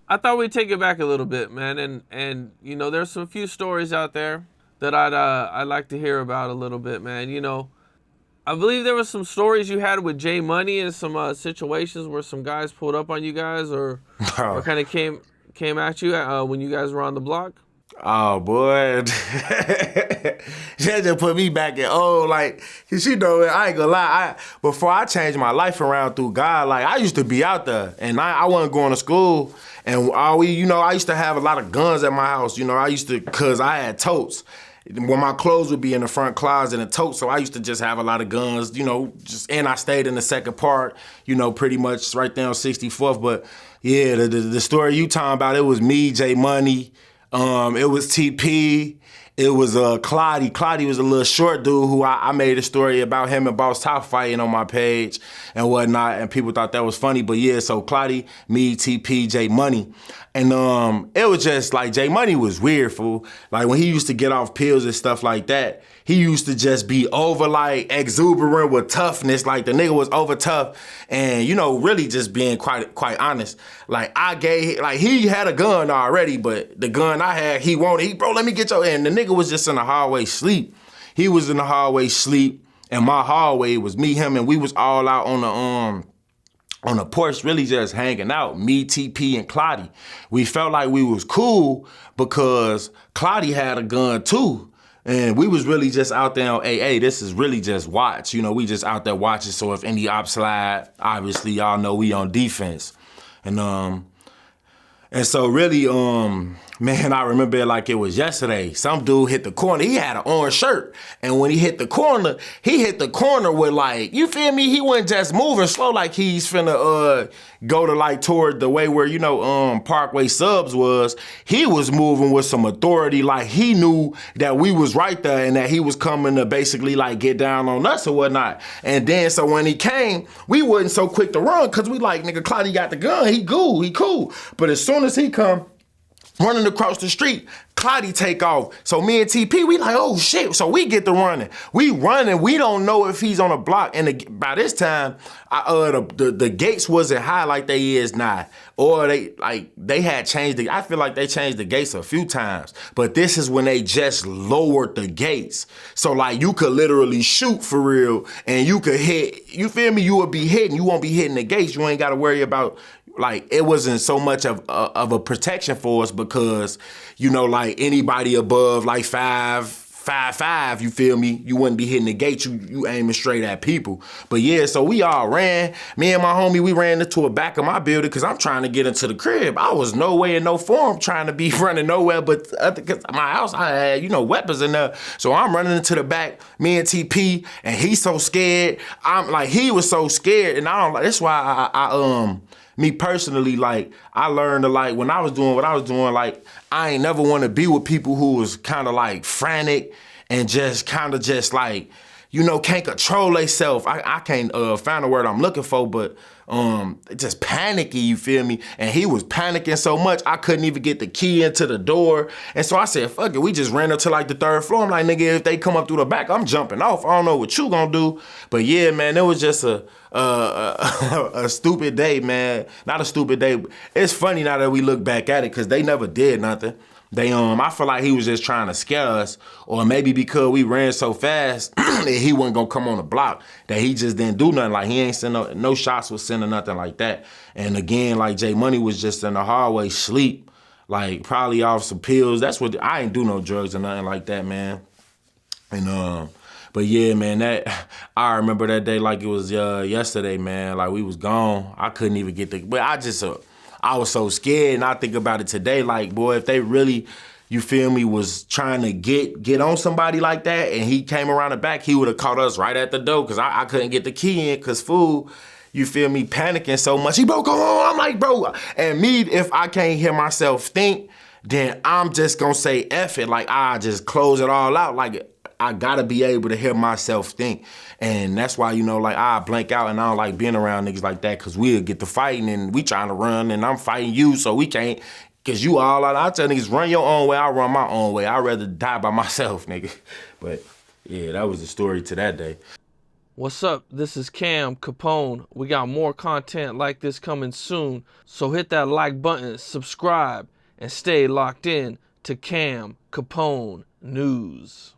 I thought we'd take it back a little bit, man, and you know, there's some few stories out there that I'd like to hear about a little bit, man. You know, I believe there was some stories you had with Jay Money and some situations where some guys pulled up on you guys or Bro. kind of came at you when you guys were on the block. Oh boy, that just put me back in. Oh, like, cause you know, I ain't gonna lie. Before I changed my life around through God, like I used to be out there, and I wasn't going to school, and all we, you know, I used to have a lot of guns at my house. You know, I used to, cause I had totes. When my clothes would be in the front closet and a tote, so I used to just have a lot of guns, you know, and I stayed in the second part, you know, pretty much right there on 64th. But yeah, the story you talking about, it was me, J Money, it was TP. It was Clotty. Clotty was a little short dude who I made a story about him and Boss Top fighting on my page and whatnot, and people thought that was funny. But yeah, so Clotty, me, TP, J Money. And it was just like J Money was weird, fool. Like when he used to get off pills and stuff like that, he used to just be over like exuberant with toughness. Like the nigga was over tough and, you know, really just being quite honest. Like he had a gun already, but the gun I had, he wanted, bro, let me get your, and the nigga was just in the hallway sleep. He was in the hallway sleep and my hallway was me, him, and we was all out on the porch really just hanging out, me, TP, and Clotty. We felt like we was cool because Clotty had a gun too. And we was really just out there on AA. This is really just watch. You know, we just out there watching. So if any ops slide, obviously y'all know we on defense. And and so really, man, I remember it like it was yesterday. Some dude hit the corner. He had an orange shirt. And when he hit the corner with like, you feel me? He wasn't just moving slow like he's finna go to like toward the way where, you know, Parkway Subs was. He was moving with some authority. Like he knew that we was right there and that he was coming to basically like get down on us or whatnot. And then so when he came, we wasn't so quick to run because we like, nigga, Cloudy got the gun. He cool. But as soon as he come, running across the street, Clotty take off. So me and TP, we like, oh shit. So we get to running. We running. We don't know if he's on the block. And by this time, the gates wasn't high like they is now. Or they had changed I feel like they changed the gates a few times. But this is when they just lowered the gates. So like you could literally shoot for real and you could hit, you feel me? You would be hitting. You won't be hitting the gates. You ain't got to worry about like it wasn't so much of a protection for us because, you know, like anybody above like 5'5", you feel me? You wouldn't be hitting the gate. You aiming straight at people. But yeah, so we all ran. Me and my homie, we ran into the back of my building because I'm trying to get into the crib. I was no way in no form trying to be running nowhere but cause my house, I had, you know, weapons in there. So I'm running into the back, me and TP, and he's so scared. I'm like, he was so scared. And I don't like, that's why I me personally, like, I learned to, like, when I was doing what I was doing, like, I ain't never want to be with people who was kind of, like, frantic and just kind of just, like, you know, can't control themselves. I can't find the word I'm looking for, but just panicky, you feel me? And he was panicking so much, I couldn't even get the key into the door. And so I said, fuck it, we just ran up to like the third floor. I'm like, nigga, if they come up through the back, I'm jumping off. I don't know what you gonna do. But yeah, man, it was just a stupid day, man. Not a stupid day. It's funny now that we look back at it because they never did nothing. I feel like he was just trying to scare us, or maybe because we ran so fast that he wasn't gonna come on the block, that he just didn't do nothing. Like he ain't send no shots was sending nothing like that. And again, like J Money was just in the hallway sleep, like probably off some pills. That's what I ain't do no drugs or nothing like that, man. And but yeah, man, that I remember that day like it was yesterday, man. Like we was gone. I couldn't even get but I was so scared, and I think about it today, like, boy, if they really, you feel me, was trying to get on somebody like that, and he came around the back, he would have caught us right at the door, because I couldn't get the key in, because fool, you feel me, panicking so much. He, bro, come on. I'm like, bro. And me, if I can't hear myself think, then I'm just going to say F it. Like, I just close it all out. Like, I gotta be able to hear myself think. And that's why, you know, like I blank out and I don't like being around niggas like that because we'll get to fighting and we trying to run and I'm fighting you so we can't, cause you all out. I tell niggas run your own way, I run my own way. I'd rather die by myself, nigga. But yeah, that was the story to that day. What's up? This is Cam Capone. We got more content like this coming soon, so hit that like button, subscribe, and stay locked in to Cam Capone News.